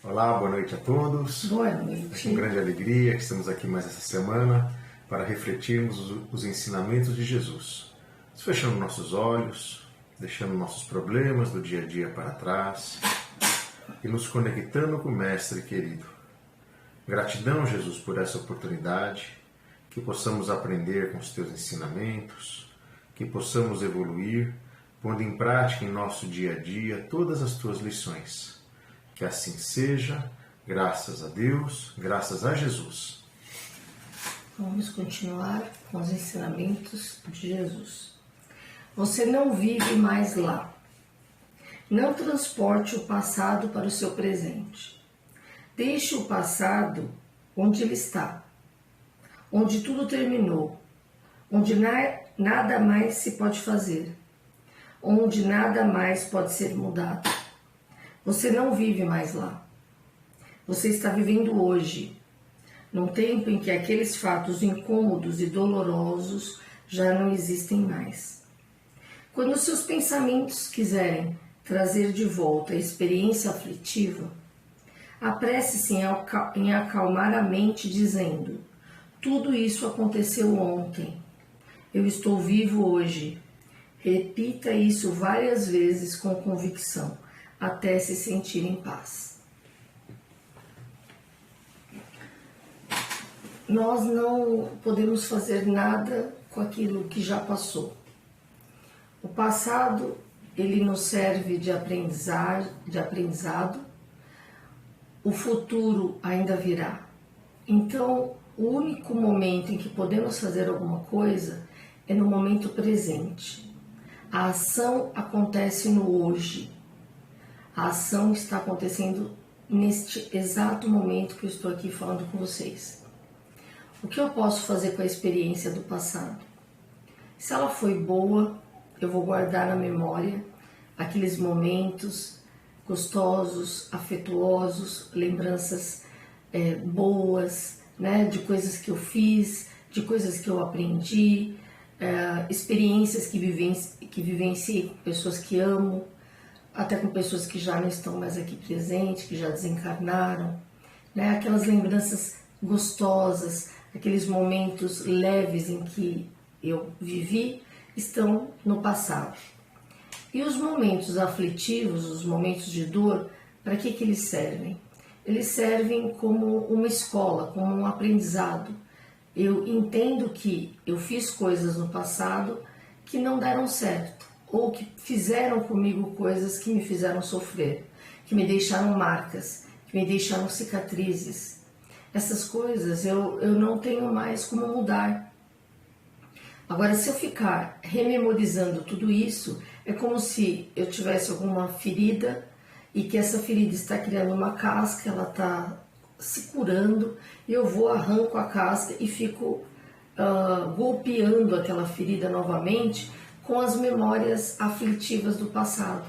Olá, boa noite a todos. Boa É noite. com grande alegria que estamos aqui mais essa semana para refletirmos os ensinamentos de Jesus. Fechando nossos olhos, deixando nossos problemas do dia a dia para trás e nos conectando com o Mestre querido. Gratidão, Jesus, por essa oportunidade, que possamos aprender com os teus ensinamentos, que possamos evoluir, pondo em prática em nosso dia a dia todas as tuas lições. Que assim seja, graças a Deus, graças a Jesus. Vamos continuar com os ensinamentos de Jesus. Você não vive mais lá. Não transporte o passado para o seu presente. Deixe o passado onde ele está, onde tudo terminou, onde nada mais se pode fazer, onde nada mais pode ser mudado. Você não vive mais lá. Você está vivendo hoje, num tempo em que aqueles fatos incômodos e dolorosos já não existem mais. Quando seus pensamentos quiserem trazer de volta a experiência aflitiva, apresse-se em acalmar a mente dizendo: tudo isso aconteceu ontem. Eu estou vivo hoje. Repita isso várias vezes com convicção, até se sentir em paz. Nós não podemos fazer nada com aquilo que já passou. O passado, ele nos serve de aprendizado. O futuro ainda virá. Então, o único momento em que podemos fazer alguma coisa é no momento presente. A ação acontece no hoje. A ação está acontecendo neste exato momento que eu estou aqui falando com vocês. O que eu posso fazer com a experiência do passado? Se ela foi boa, eu vou guardar na memória aqueles momentos gostosos, afetuosos, lembranças boas, né, de coisas que eu fiz, de coisas que eu aprendi, experiências que vivenciei com pessoas que amo, até com pessoas que já não estão mais aqui presentes, que já desencarnaram, né? Aquelas lembranças gostosas, aqueles momentos leves em que eu vivi, estão no passado. E os momentos aflitivos, os momentos de dor, para que eles servem? Eles servem como uma escola, como um aprendizado. Eu entendo que eu fiz coisas no passado que não deram certo, ou que fizeram comigo coisas que me fizeram sofrer, que me deixaram marcas, que me deixaram cicatrizes. Essas coisas eu não tenho mais como mudar. Agora, se eu ficar rememorizando tudo isso, é como se eu tivesse alguma ferida e que essa ferida está criando uma casca, ela está se curando, e eu vou, arranco a casca e fico golpeando aquela ferida novamente com as memórias aflitivas do passado,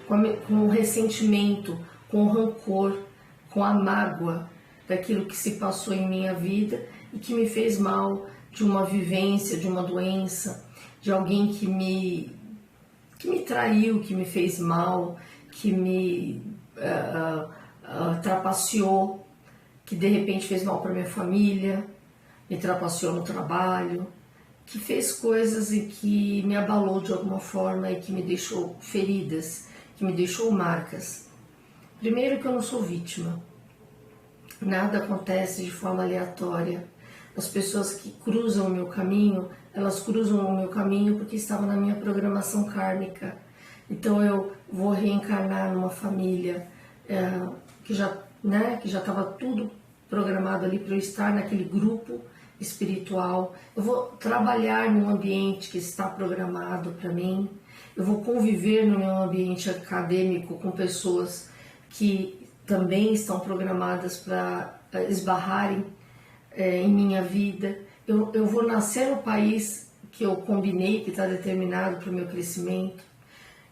com o ressentimento, com o rancor, com a mágoa daquilo que se passou em minha vida e que me fez mal, de uma vivência, de uma doença, de alguém que me traiu, que me fez mal, que me trapaceou, que de repente fez mal para minha família, me trapaceou no trabalho, que fez coisas e que me abalou de alguma forma e que me deixou feridas, que me deixou marcas. Primeiro, que eu não sou vítima. Nada acontece de forma aleatória. As pessoas que cruzam o meu caminho, elas cruzam o meu caminho porque estavam na minha programação kármica. Então eu vou reencarnar numa família que já estava tudo programado ali para eu estar naquele grupo espiritual. Eu vou trabalhar num ambiente que está programado para mim. Eu vou conviver no meu ambiente acadêmico com pessoas que também estão programadas para esbarrarem em minha vida. Eu vou nascer no país que eu combinei, que está determinado para o meu crescimento.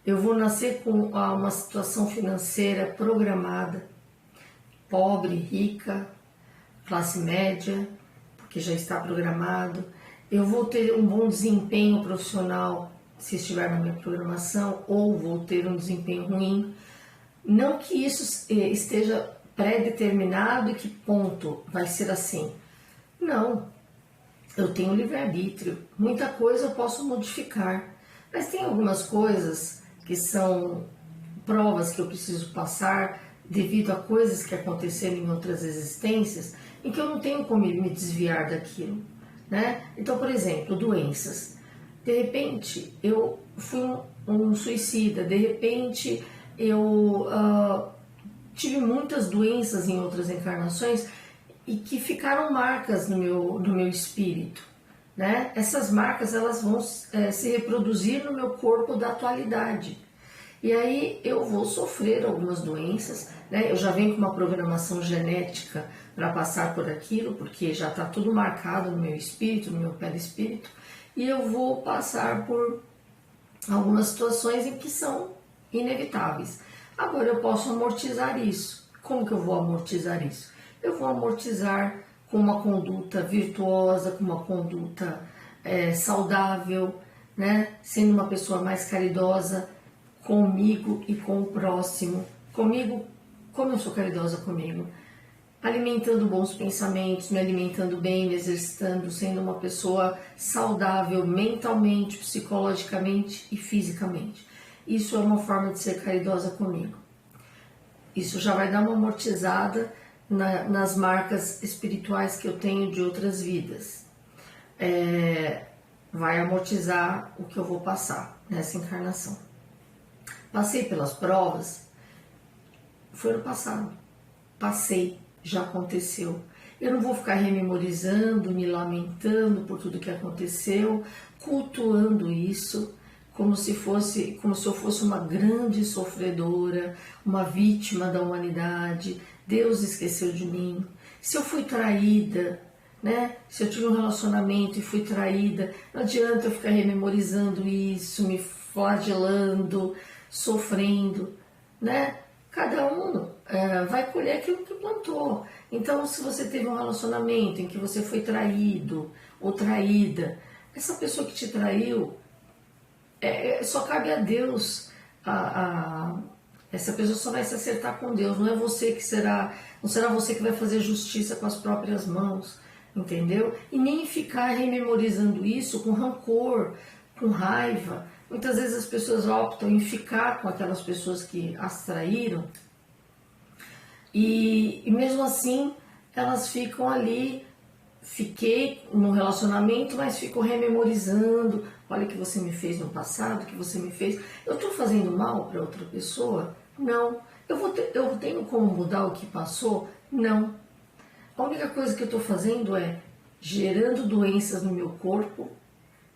Eu vou nascer com uma situação financeira programada, pobre, rica, classe média, porque já está programado. Eu vou ter um bom desempenho profissional se estiver na minha programação, ou vou ter um desempenho ruim. Não que isso esteja pré-determinado e que ponto vai ser assim. Não, eu tenho livre-arbítrio. Muita coisa eu posso modificar, mas tem algumas coisas que são provas que eu preciso passar devido a coisas que aconteceram em outras existências em que eu não tenho como me desviar daquilo, né? Então, por exemplo, doenças. De repente, eu fui um suicida, de repente, eu tive muitas doenças em outras encarnações e que ficaram marcas no meu espírito, né? Essas marcas, elas vão se reproduzir no meu corpo da atualidade. E aí eu vou sofrer algumas doenças, né? Eu já venho com uma programação genética para passar por aquilo, porque já está tudo marcado no meu espírito, no meu perispírito, e eu vou passar por algumas situações em que são inevitáveis. Agora eu posso amortizar isso. Como que eu vou amortizar isso? Eu vou amortizar com uma conduta virtuosa, com uma conduta saudável, né? Sendo uma pessoa mais caridosa comigo e com o próximo. Comigo, como eu sou caridosa comigo? Alimentando bons pensamentos, me alimentando bem, me exercitando, sendo uma pessoa saudável mentalmente, psicologicamente e fisicamente. Isso é uma forma de ser caridosa comigo. Isso já vai dar uma amortizada nas marcas espirituais que eu tenho de outras vidas. Vai amortizar o que eu vou passar nessa encarnação. Passei pelas provas, foi no passado. Passei, já aconteceu. Eu não vou ficar rememorizando, me lamentando por tudo que aconteceu, cultuando isso, como se eu fosse uma grande sofredora, uma vítima da humanidade. Deus esqueceu de mim. Se eu fui traída, né? Se eu tive um relacionamento e fui traída, não adianta eu ficar rememorizando isso, me flagelando, sofrendo, né? Cada um vai colher aquilo que plantou. Então, se você teve um relacionamento em que você foi traído ou traída, essa pessoa que te traiu, só cabe a Deus. Essa pessoa só vai se acertar com Deus. Não é você que não será você que vai fazer justiça com as próprias mãos, entendeu? E nem ficar rememorizando isso com rancor, com raiva. Muitas vezes as pessoas optam em ficar com aquelas pessoas que as traíram e mesmo assim elas ficam ali. Fiquei no relacionamento, mas fico rememorizando. Olha o que você me fez no passado, o que você me fez. Eu estou fazendo mal para outra pessoa? Não. Eu tenho como mudar o que passou? Não. A única coisa que eu estou fazendo é gerando doenças no meu corpo,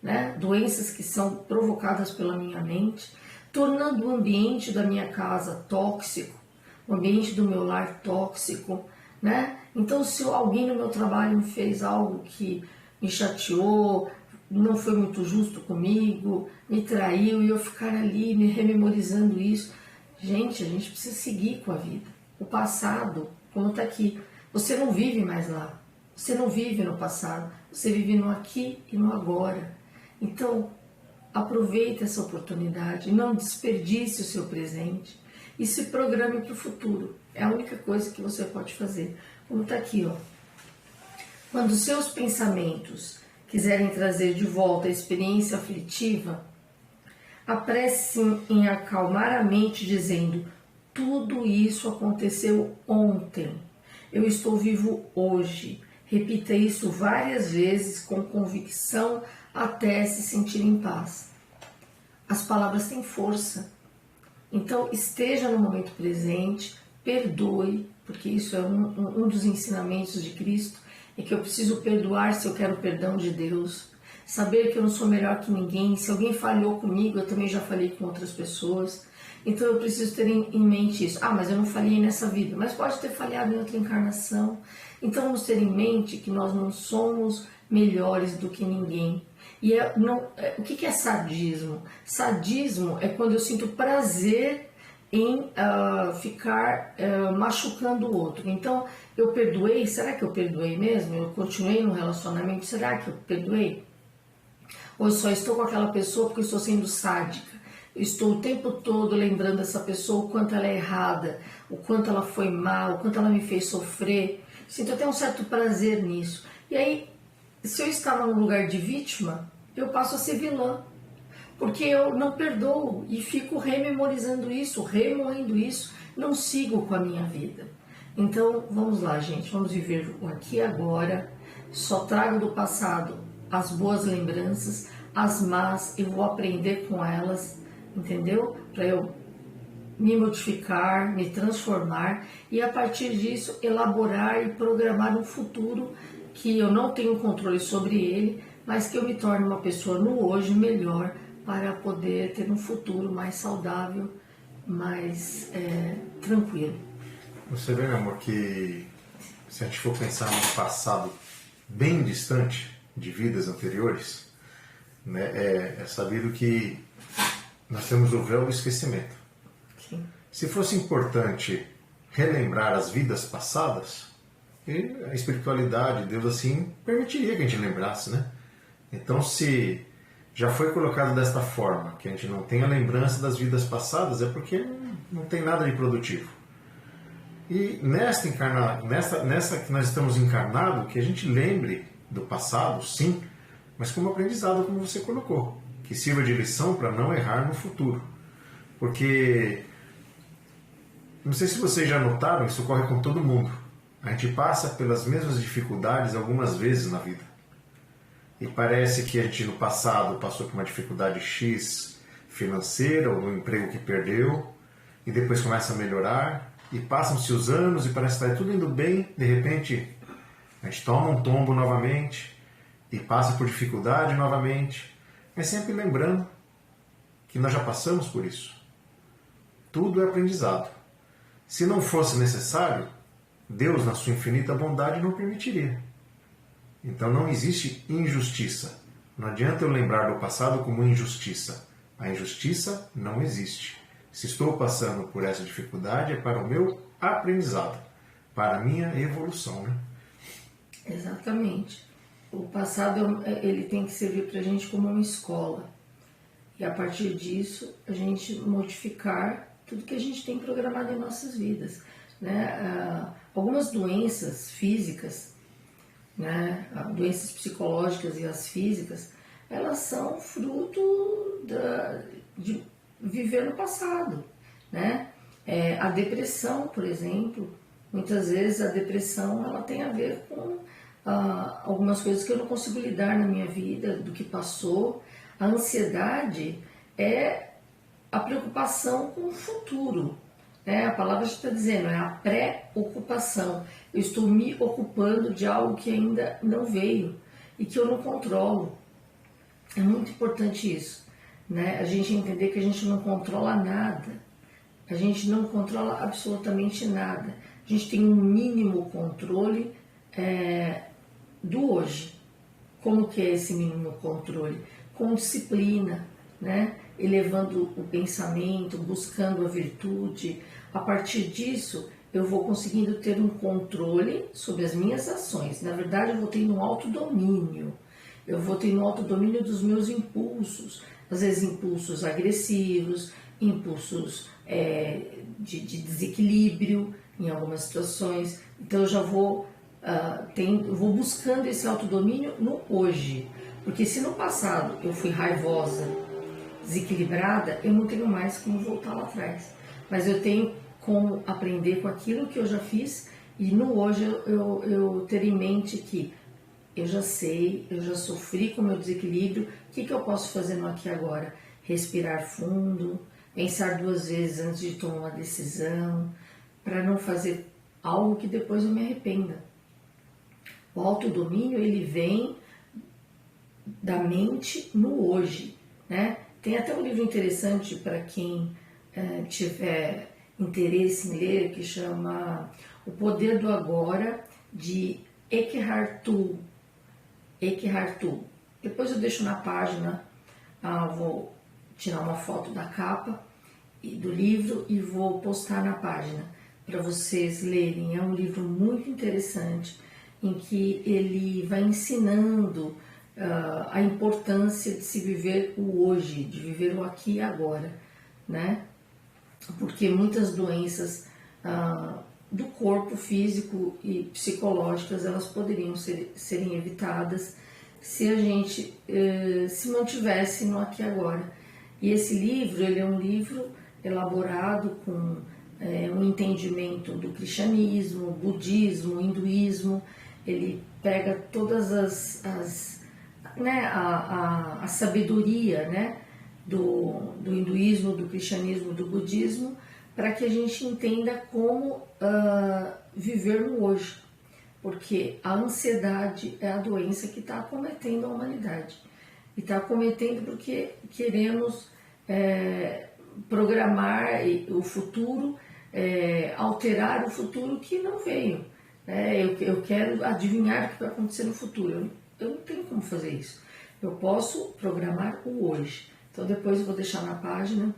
né? Doenças que são provocadas pela minha mente, tornando o ambiente da minha casa tóxico, o ambiente do meu lar tóxico, né? Então, se alguém no meu trabalho me fez algo que me chateou, não foi muito justo comigo, me traiu, e eu ficar ali me rememorizando isso, a gente precisa seguir com a vida. O passado, como está aqui, você não vive mais lá, você não vive no passado, você vive no aqui e no agora. Então, aproveite essa oportunidade, não desperdice o seu presente e se programe para o futuro. É a única coisa que você pode fazer. Como está aqui, ó. Quando seus pensamentos quiserem trazer de volta a experiência aflitiva, apresse em acalmar a mente dizendo: tudo isso aconteceu ontem. Eu estou vivo hoje. Repita isso várias vezes com convicção até se sentir em paz. As palavras têm força. Então, esteja no momento presente, perdoe, porque isso é um dos ensinamentos de Cristo, é que eu preciso perdoar se eu quero o perdão de Deus. Saber que eu não sou melhor que ninguém. Se alguém falhou comigo, eu também já falhei com outras pessoas. Então eu preciso ter em mente isso. Ah, mas eu não falhei nessa vida. Mas pode ter falhado em outra encarnação. Então vamos ter em mente que nós não somos melhores do que ninguém. E o que é sadismo? Sadismo é quando eu sinto prazer em ficar machucando o outro. Então, eu perdoei, será que eu perdoei mesmo? Eu continuei no relacionamento, será que eu perdoei? Ou eu só estou com aquela pessoa porque eu estou sendo sádica? Eu estou o tempo todo lembrando essa pessoa o quanto ela é errada, o quanto ela foi mal, o quanto ela me fez sofrer. Sinto até um certo prazer nisso. E aí, se eu estava no lugar de vítima, eu passo a ser vilã. Porque eu não perdoo e fico rememorizando isso, remoendo isso, não sigo com a minha vida. Então, vamos lá, gente, vamos viver o aqui e agora. Só trago do passado as boas lembranças, as más, eu vou aprender com elas, entendeu? Para eu me modificar, me transformar e a partir disso elaborar e programar um futuro que eu não tenho controle sobre ele, mas que eu me torne uma pessoa no hoje melhor para poder ter um futuro mais saudável, mais tranquilo. Você vê, meu amor, que se a gente for pensar num passado bem distante de vidas anteriores, né, é sabido que nós temos o véu do esquecimento. Sim. Se fosse importante relembrar as vidas passadas, a espiritualidade, Deus assim, permitiria que a gente lembrasse, né? Então, se já foi colocado desta forma, que a gente não tem a lembrança das vidas passadas, é porque não tem nada de produtivo. E nessa que nós estamos encarnados, que a gente lembre do passado, sim, mas como aprendizado, como você colocou, que sirva de lição para não errar no futuro. Porque, não sei se vocês já notaram, isso ocorre com todo mundo. A gente passa pelas mesmas dificuldades algumas vezes na vida. E parece que a gente no passado passou por uma dificuldade X financeira, ou no emprego que perdeu, e depois começa a melhorar, e passam-se os anos e parece que está tudo indo bem, de repente a gente toma um tombo novamente, e passa por dificuldade novamente, mas sempre lembrando que nós já passamos por isso. Tudo é aprendizado. Se não fosse necessário, Deus, na sua infinita bondade, não permitiria. Então não existe injustiça. Não adianta eu lembrar do passado como injustiça. A injustiça não existe. Se estou passando por essa dificuldade, é para o meu aprendizado, para a minha evolução, né? Exatamente. O passado ele tem que servir para a gente como uma escola. E a partir disso, a gente modificar tudo que a gente tem programado em nossas vidas, né? Algumas doenças físicas, né? Doenças psicológicas e as físicas, elas são fruto de viver no passado, né? A depressão, por exemplo, muitas vezes a depressão ela tem a ver com algumas coisas que eu não consigo lidar na minha vida, do que passou. A ansiedade é a preocupação com o futuro, né? A palavra está dizendo, é a pré-ocupação. Eu estou me ocupando de algo que ainda não veio e que eu não controlo. É muito importante isso, né? A gente entender que a gente não controla nada. A gente não controla absolutamente nada. A gente tem um mínimo controle do hoje. Como que é esse mínimo controle? Com disciplina, né? Elevando o pensamento, buscando a virtude. A partir disso, eu vou conseguindo ter um controle sobre as minhas ações. Na verdade, eu vou tendo um autodomínio. Eu vou tendo um autodomínio dos meus impulsos. Às vezes, impulsos agressivos, impulsos de desequilíbrio em algumas situações. Então, eu já vou buscando esse autodomínio no hoje. Porque se no passado eu fui raivosa, desequilibrada, eu não tenho mais como voltar lá atrás. Mas eu tenho como aprender com aquilo que eu já fiz e no hoje eu ter em mente que eu já sei, eu já sofri com o meu desequilíbrio, o que eu posso fazer no aqui e agora? Respirar fundo, pensar 2 vezes antes de tomar uma decisão, para não fazer algo que depois eu me arrependa. O autodomínio, ele vem da mente no hoje, né? Tem até um livro interessante para quem tiver interesse em ler, que chama O Poder do Agora, de Eckhart Tolle. Depois eu deixo na página, vou tirar uma foto da capa do livro e vou postar na página para vocês lerem. É um livro muito interessante em que ele vai ensinando a importância de se viver o hoje, de viver o aqui e agora, né? Porque muitas doenças do corpo físico e psicológicas, elas poderiam serem evitadas se a gente se mantivesse no aqui e agora. E esse livro, ele é um livro elaborado com um entendimento do cristianismo, budismo, hinduísmo. Ele pega todas a sabedoria, né, do hinduísmo, do cristianismo, do budismo, para que a gente entenda como viver no hoje. Porque a ansiedade é a doença que está acometendo a humanidade. E está acometendo porque queremos programar o futuro, alterar o futuro que não veio. Eu quero adivinhar o que vai acontecer no futuro. Eu não tenho como fazer isso. Eu posso programar o hoje. Então depois eu vou deixar na página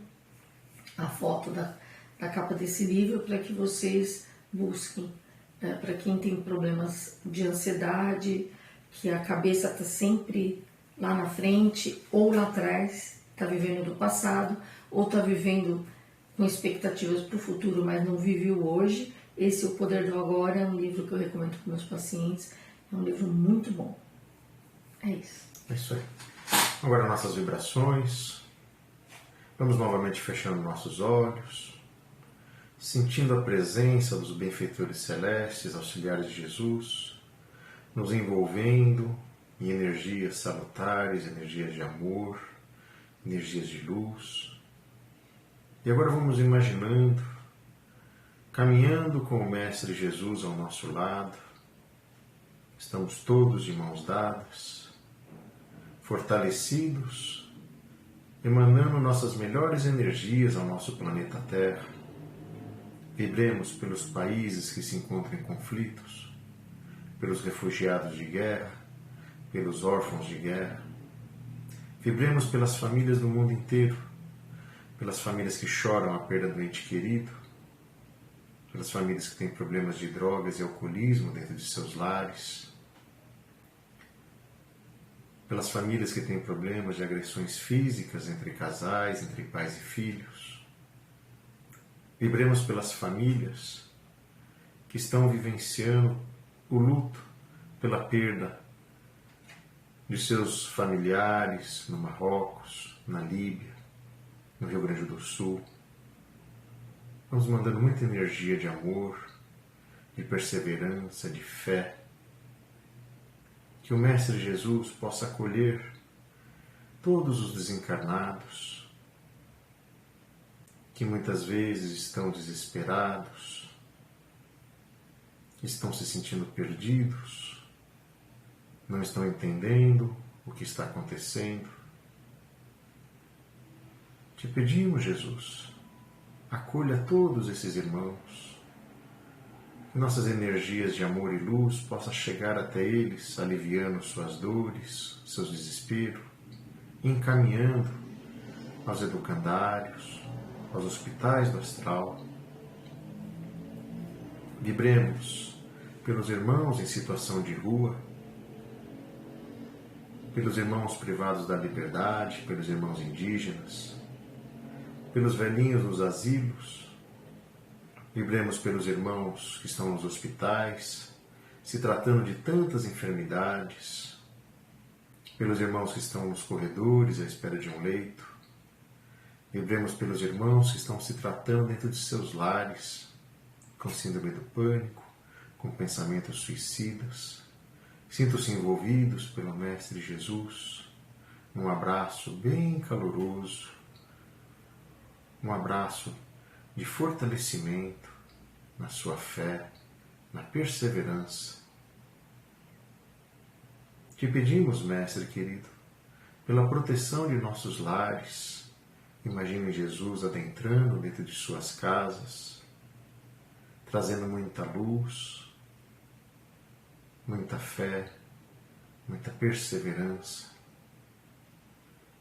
a foto da capa desse livro para que vocês busquem. Para quem tem problemas de ansiedade, que a cabeça está sempre lá na frente ou lá atrás, está vivendo do passado, ou está vivendo com expectativas para o futuro, mas não vive o hoje. Esse, O Poder do Agora, é um livro que eu recomendo para meus pacientes. É um livro muito bom. É isso. É isso aí. Agora nossas vibrações. Vamos novamente fechando nossos olhos, sentindo a presença dos benfeitores celestes, auxiliares de Jesus, nos envolvendo em energias salutares, energias de amor, energias de luz. E agora vamos imaginando, caminhando com o Mestre Jesus ao nosso lado. Estamos todos de mãos dadas, fortalecidos, emanando nossas melhores energias ao nosso planeta Terra. Vibremos pelos países que se encontram em conflitos, pelos refugiados de guerra, pelos órfãos de guerra. Vibremos pelas famílias do mundo inteiro, pelas famílias que choram a perda do ente querido, pelas famílias que têm problemas de drogas e alcoolismo dentro de seus lares, pelas famílias que têm problemas de agressões físicas entre casais, entre pais e filhos. Vibremos pelas famílias que estão vivenciando o luto pela perda de seus familiares no Marrocos, na Líbia, no Rio Grande do Sul. Vamos mandando muita energia de amor, de perseverança, de fé. Que o Mestre Jesus possa acolher todos os desencarnados, que muitas vezes estão desesperados, estão se sentindo perdidos, não estão entendendo o que está acontecendo. Te pedimos, Jesus, acolha todos esses irmãos, que nossas energias de amor e luz possam chegar até eles, aliviando suas dores, seus desesperos, encaminhando aos educandários, aos hospitais do astral. Vibremos pelos irmãos em situação de rua, pelos irmãos privados da liberdade, pelos irmãos indígenas, pelos velhinhos nos asilos. Vibremos pelos irmãos que estão nos hospitais, se tratando de tantas enfermidades, pelos irmãos que estão nos corredores à espera de um leito. Vibremos pelos irmãos que estão se tratando dentro de seus lares, com síndrome do pânico, com pensamentos suicidas. Sintam-se envolvidos pelo Mestre Jesus, num abraço bem caloroso, um abraço de fortalecimento na sua fé, na perseverança. Te pedimos, Mestre querido, pela proteção de nossos lares. Imagine Jesus adentrando dentro de suas casas, trazendo muita luz, muita fé, muita perseverança.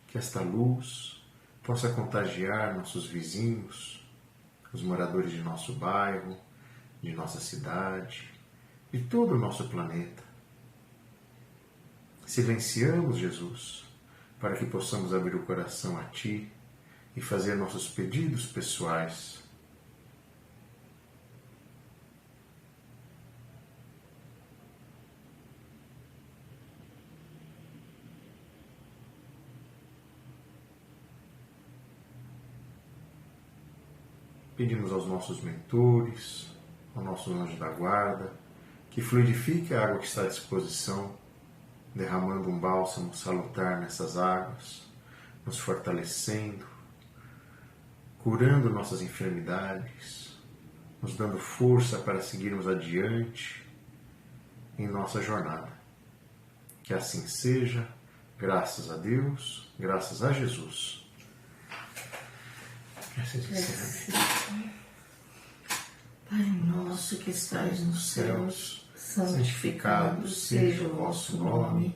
Que esta luz possa contagiar nossos vizinhos, os moradores de nosso bairro, de nossa cidade, de todo o nosso planeta. Silenciamos, Jesus, para que possamos abrir o coração a Ti e fazer nossos pedidos pessoais. Pedimos aos nossos mentores, ao nosso anjo da guarda, que fluidifique a água que está à disposição, derramando um bálsamo salutar nessas águas, nos fortalecendo, curando nossas enfermidades, nos dando força para seguirmos adiante em nossa jornada. Que assim seja, graças a Deus, graças a Jesus. Pai nosso que estais nos céus, santificado seja o vosso nome.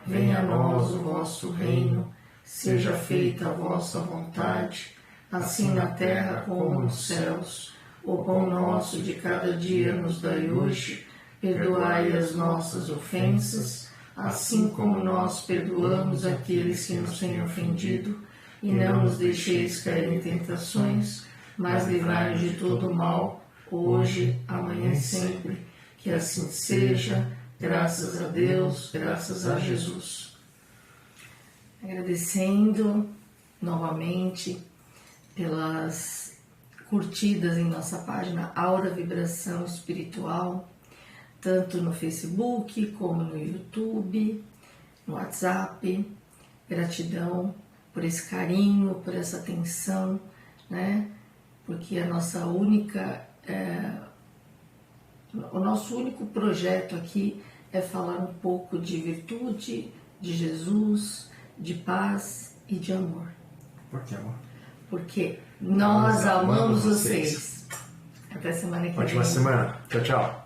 Venha a nós o vosso reino. Seja feita a vossa vontade, assim na terra como nos céus. O pão nosso de cada dia nos dai hoje. Perdoai as nossas ofensas, assim como nós perdoamos aqueles que nos têm ofendido. E não nos deixeis cair em tentações, mas livrai-nos de todo o mal, hoje, amanhã e sempre. Que assim seja, graças a Deus, graças a Jesus. Agradecendo novamente pelas curtidas em nossa página Aura Vibração Espiritual, tanto no Facebook como no YouTube, no WhatsApp. Gratidão por esse carinho, por essa atenção, né? Porque a nossa única, o nosso único projeto aqui é falar um pouco de virtude, de Jesus, de paz e de amor. Por que amor? Porque nós amamos vocês. Até semana que vem. Ótima semana. Tchau, tchau.